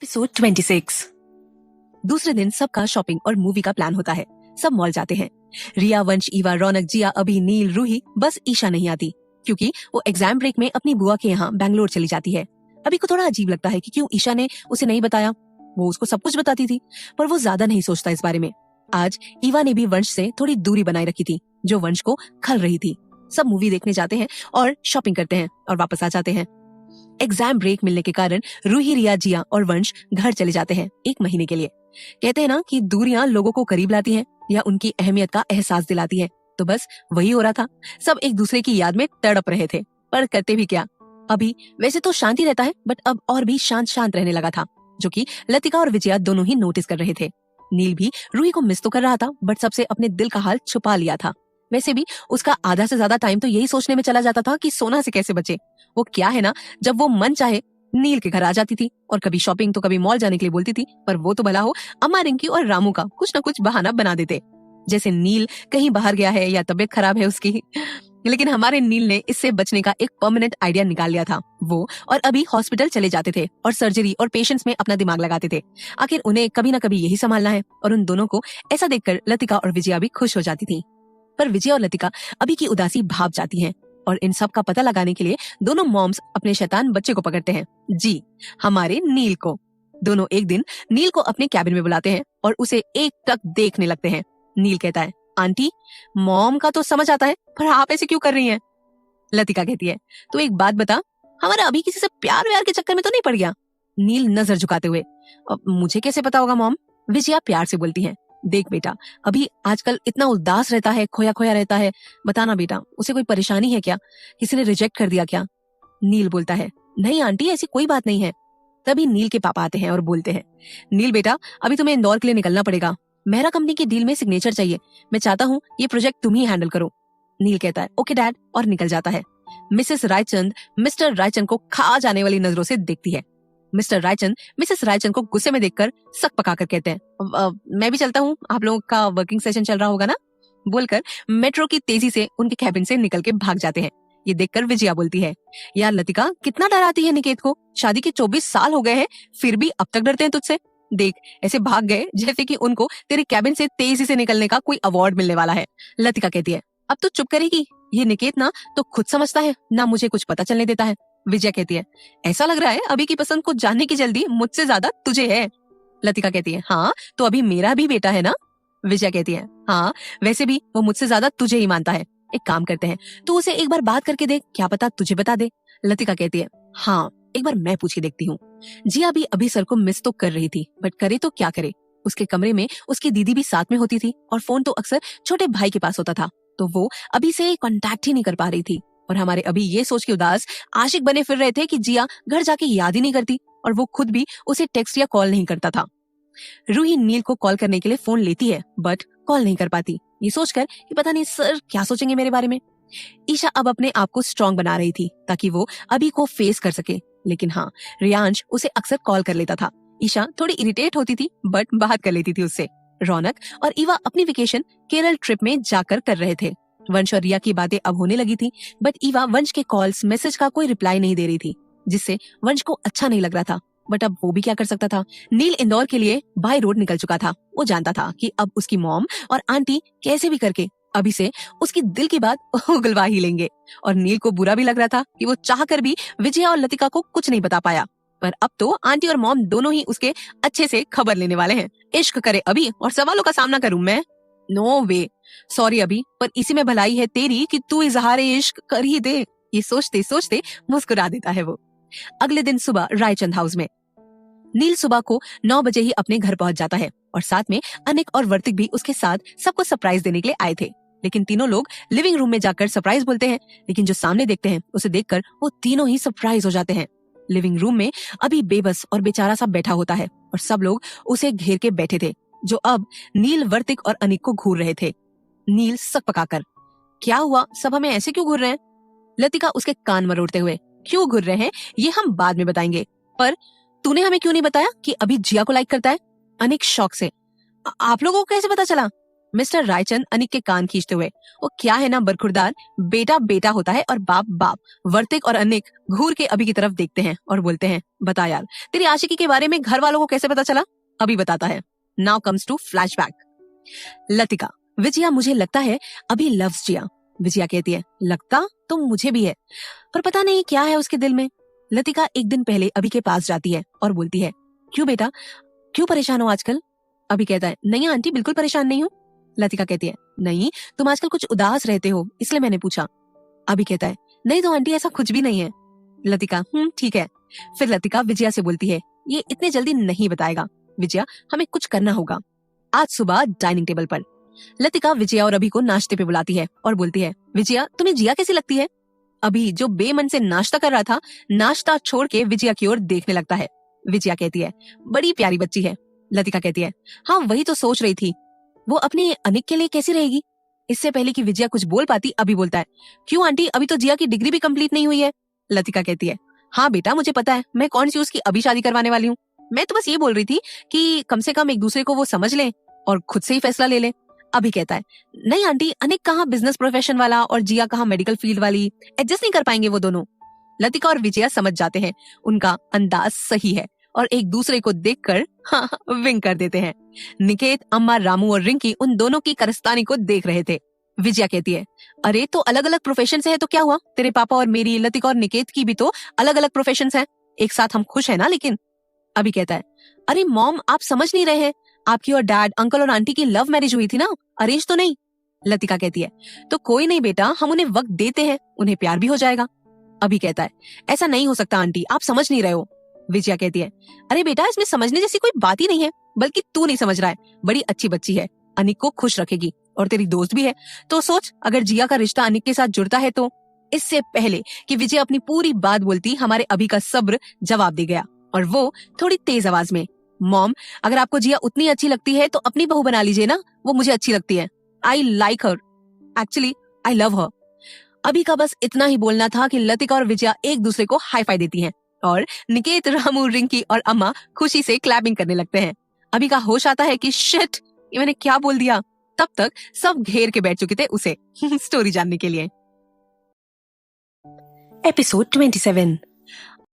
Episode 26। दूसरे दिन सबका शॉपिंग और मूवी का प्लान होता है। सब मॉल जाते हैं। रिया, वंश, ईवा, रौनक, जिया, अभी, नील, रूही, बस ईशा नहीं आती क्योंकि वो एग्जाम ब्रेक में अपनी बुआ के यहाँ बैंगलोर चली जाती है। अभी को थोड़ा अजीब लगता है कि क्यों ईशा ने उसे नहीं बताया। वो उसको सब कुछ बताती थी पर वो ज्यादा नहीं सोचता इस बारे में। आज ईवा ने भी वंश से थोड़ी दूरी बनाए रखी थी जो वंश को खल रही थी। सब मूवी देखने जाते हैं और शॉपिंग करते हैं और वापस आ जाते हैं। एग्जाम ब्रेक मिलने के कारण रूही, रिया, जिया और वंश घर चले जाते हैं 1 महीने के लिए। कहते हैं ना कि दूरियां लोगों को करीब लाती हैं या उनकी अहमियत का एहसास दिलाती है। तो बस वही हो रहा था। सब एक दूसरे की याद में तड़प रहे थे पर करते भी क्या। अभी वैसे तो शांति रहता है बट अब और भी शांत शांत रहने लगा था जो कि लतिका और विजया दोनों ही नोटिस कर रहे थे। नील भी रूही को मिस तो कर रहा था बट सबसे अपने दिल का हाल छुपा लिया था। वैसे भी उसका आधा से ज्यादा टाइम तो यही सोचने में चला जाता था कि सोना से कैसे बचे। वो क्या है ना, जब वो मन चाहे नील के घर आ जाती थी और कभी शॉपिंग तो कभी मॉल जाने के लिए बोलती थी पर वो तो भला हो अम्मा, रिंकी और रामू का कुछ ना कुछ बहाना बना देते। जैसे नील कहीं बाहर गया है या तबीयत खराब है उसकी। लेकिन हमारे नील ने इससे बचने का एक परमानेंट आइडिया निकाल लिया था। वो और अभी हॉस्पिटल चले जाते थे और सर्जरी और पेशेंट्स में अपना दिमाग लगाते थे। आखिर उन्हें कभी ना कभी यही संभालना है और उन दोनों को ऐसा देखकर लतिका और विजया भी खुश हो जाती थी। पर विजय और लतिका अभी की उदासी भाप जाती हैं और इन सब का पता लगाने के लिए दोनों मॉम्स अपने शैतान बच्चे को पकड़ते हैं। जी, हमारे नील को। दोनों एक दिन नील को अपने कैबिन में बुलाते हैं और उसे एक टक देखने लगते हैं। नील कहता है, आंटी, मॉम का तो समझ आता है पर आप ऐसे क्यों कर रही हैं? लतिका कहती है, तो एक बात बता, हमारा अभी किसी से प्यार व्यार के चक्कर में तो नहीं पड़ गया? नील नजर झुकाते हुए, मुझे कैसे पता होगा मॉम? विजया प्यार से बोलती है, देख बेटा, अभी आजकल इतना उदास रहता है, खोया खोया रहता है। बताना बेटा, उसे कोई परेशानी है क्या? किसी ने रिजेक्ट कर दिया क्या? नील बोलता है, नहीं आंटी, ऐसी कोई बात नहीं है। तभी नील के पापा आते हैं और बोलते हैं, नील बेटा, अभी तुम्हें इंदौर के लिए निकलना पड़ेगा। मेरा कंपनी की डील में सिग्नेचर चाहिए। मैं चाहता हूँ ये प्रोजेक्ट तुम ही हैंडल करो। नील कहता है, ओके डैड, और निकल जाता है। मिसेस रायचंद मिस्टर रायचंद को खा जाने वाली नजरों से देखती है। मिस्टर रायचंद मिसेस रायचंद को गुस्से में देखकर सक पकाकर कहते हैं, मैं भी चलता हूँ, आप लोगों का वर्किंग सेशन चल रहा होगा ना। बोलकर मेट्रो की तेजी से उनके कैबिन से निकल के भाग जाते हैं। ये देखकर विजया बोलती है, यार लतिका, कितना डराती है निकेत को। शादी के 24 साल हो गए हैं फिर भी अब तक डरते हैं तुझसे। देख, ऐसे भाग गए जैसे कि उनको तेरे कैबिन से तेजी से निकलने का कोई अवार्ड मिलने वाला है। लतिका कहती है, अब तो चुप करेगी? ये निकेत ना तो खुद समझता है ना मुझे कुछ पता चलने देता है। विजया कहती है, ऐसा लग रहा है अभी की पसंद को जानने की जल्दी मुझसे ज्यादा तुझे है। लतिका कहती है, हाँ तो अभी मेरा भी बेटा है ना। विजया कहती है, हाँ वैसे भी वो मुझसे ज्यादा तुझे ही मानता है। एक काम करते हैं, तू उसे एक बार बात करके देख, क्या पता तुझे बता दे। लतिका कहती है, हाँ एक बार मैं पूछ के देखती हूँ। जिया भी अभी सर को मिस तो कर रही थी बट करे तो क्या करे। उसके कमरे में उसकी दीदी भी साथ में होती थी और फोन तो अक्सर छोटे भाई के पास होता था, तो वो अभी से कांटेक्ट ही नहीं कर पा रही थी। और हमारे अभी ये सोच के उदास आशिक बने फिर रहे थे कि जिया घर जाके याद ही नहीं करती और वो खुद भी उसे टेक्स्ट या कॉल नहीं करता था। रूही नील को कॉल करने के लिए फोन लेती है बट कॉल नहीं कर पाती, ये सोचकर कि पता नहीं सर क्या सोचेंगे मेरे बारे में। ईशा अब अपने आप को स्ट्रांग बना रही थी ताकि वो अभी को फेस कर सके। लेकिन हाँ, रियांश उसे अक्सर कॉल कर लेता था। ईशा थोड़ी इरिटेट होती थी बट बात कर लेती थी उससे। रौनक और ईवा अपनी वेकेशन केरल ट्रिप में जाकर कर रहे थे। वंश और रिया की बातें अब होने लगी थी बट ईवा वंश के कॉल्स मैसेज का कोई रिप्लाई नहीं दे रही थी जिससे वंश को अच्छा नहीं लग रहा था। बट अब वो भी क्या कर सकता था। नील इंदौर के लिए बाय रोड निकल चुका था। वो जानता था कि अब उसकी मॉम और आंटी कैसे भी करके अभी से उसकी दिल की बात उगलवा ही लेंगे। और नील को बुरा भी लग रहा था कि वो चाह कर भी विजया और लतिका को कुछ नहीं बता पाया। पर अब तो आंटी और मॉम दोनों ही उसके अच्छे से खबर लेने वाले हैं। इश्क करे अभी और सवालों का सामना करूं मैं? नो वे, सॉरी अभी, पर इसी में भलाई है तेरी कि तू इजहार इश्क कर ही दे। ये सोचते सोचते मुस्कुरा देता है वो। अगले दिन सुबह रायचंद हाउस में नील सुबह को 9 बजे ही अपने घर पहुंच जाता है और साथ में अनिक और वर्तिक भी उसके साथ सबको सरप्राइज देने के लिए आए थे। लेकिन तीनों लोग लिविंग रूम में जाकर सरप्राइज बोलते हैं, लेकिन जो सामने देखते हैं उसे देखकर वो तीनों ही सरप्राइज हो जाते हैं। लिविंग रूम में अभी बेबस और बेचारा सा बैठा होता है और सब लोग उसे घेर के बैठे थे जो अब नील, वर्तिक और अनिक को घूर रहे थे। नील सक पकाकर, क्या हुआ, सब हमें ऐसे क्यों घूर रहे हैं? लतिका उसके कान मरोड़ते हुए, क्यों घूर रहे हैं ये हम बाद में बताएंगे, पर तूने हमें क्यों नहीं बताया कि अभी जिया को लाइक करता है? अनिक शौक से, आप लोगों को कैसे पता चला? मिस्टर रायचंद अनिक के कान खींचते हुए, वो क्या है ना बरखुरदार, बेटा बेटा होता है और बाप बाप। वर्तिक और अनिक घूर के अभी की तरफ देखते हैं और बोलते हैं, बता यार, तेरी आशिकी के बारे में घर वालों को कैसे पता चला? अभी बताता है। Now comes to flashback. Latika, Vijaya मुझे लगता है अभी लव्स जिया। विजया कहती है, लगता तो मुझे भी है, पर पता नहीं क्या है उसके दिल में। लतिका एक दिन पहले अभी के पास जाती है और बोलती है, क्यों बेटा, क्यों परेशान हो आजकल? अभी कहता है, नहीं आंटी, बिल्कुल परेशान नहीं हूँ। लतिका कहती है, नहीं, तुम आजकल कुछ उदास रहते हो, इसलिए मैंने पूछा। अभी कहता है, नहीं तो आंटी, ऐसा कुछ भी नहीं है। लतिका, ठीक है। फिर लतिका विजया से बोलती है, ये इतने जल्दी नहीं बताएगा विजया, हमें कुछ करना होगा। आज सुबह डाइनिंग टेबल पर लतिका विजया और अभी को नाश्ते पे बुलाती है और बोलती है, विजया, तुम्हें जिया कैसी लगती है? अभी जो बेमन से नाश्ता कर रहा था, नाश्ता छोड़ के विजया की ओर देखने लगता है। विजया कहती है, बड़ी प्यारी बच्ची है। लतिका कहती है, हाँ वही तो सोच रही थी, वो अपनी अनिक के लिए कैसी रहेगी? इससे पहले कि विजया कुछ बोल पाती, अभी बोलता है, क्यों आंटी, अभी तो जिया की डिग्री भी कंप्लीट नहीं हुई है। लतिका कहती है, हाँ बेटा, मुझे पता है, मैं कौन सी उसकी अभी शादी करवाने वाली हूँ। मैं तो बस ये बोल रही थी कि कम से कम एक दूसरे को वो समझ लें और खुद से ही फैसला ले लें। अभी कहता है, नहीं आंटी, अनिक कहाँ बिजनेस प्रोफेशन वाला और जिया कहाँ मेडिकल फील्ड वाली, एडजस्ट नहीं कर पाएंगे वो दोनों। लतिका और विजया समझ जाते हैं उनका अंदाज सही है और एक दूसरे को देखकर हाँ विंक कर देते हैं। निकेत, अम्मा, रामू और रिंकी उन दोनों की करस्तानी को देख रहे थे। विजया कहती है, अरे तो अलग अलग प्रोफेशन से है तो क्या हुआ, तेरे पापा और मेरी, लतिका और निकेत की भी तो अलग अलग प्रोफेशन है, एक साथ हम खुश है ना। लेकिन अभी कहता है, अरे मॉम, आप समझ नहीं रहे हैं, आपकी और डैड, अंकल और आंटी की लव मैरिज हुई थी ना, अरेंज तो नहीं। लतिका कहती है, तो कोई नहीं बेटा, हम उन्हें वक्त देते हैं, उन्हें प्यार भी हो जाएगा। अभी कहता है, ऐसा नहीं हो सकता आंटी, आप समझ नहीं रहे हो। विजया कहती है, अरे बेटा, इसमें समझने जैसी कोई बात ही नहीं है, बल्कि तू नहीं समझ रहा है, बड़ी अच्छी बच्ची है, अनिक को खुश रखेगी और तेरी दोस्त भी है, तो सोच अगर जिया का रिश्ता अनिक के साथ जुड़ता है तो। इससे पहले कि विजया अपनी पूरी बात बोलती, हमारे अभी का सब्र जवाब दे गया और वो थोड़ी तेज आवाज में, मॉम, अगर आपको जिया उतनी अच्छी लगती है तो अपनी बहू बना लीजिए ना, वो मुझे अच्छी लगती है, I like her, actually I love हर। अभी का बस इतना ही बोलना था कि लतिका और विजया एक दूसरे को हाई फाई देती हैं और निकेत, रामू, रिंकी और अम्मा खुशी से क्लैपिंग करने लगते हैं। अभी का होश आता है कि शिट, ये मैंने क्या बोल दिया। तब तक सब घेर के बैठ चुके थे उसे स्टोरी जानने के लिए। एपिसोड 27।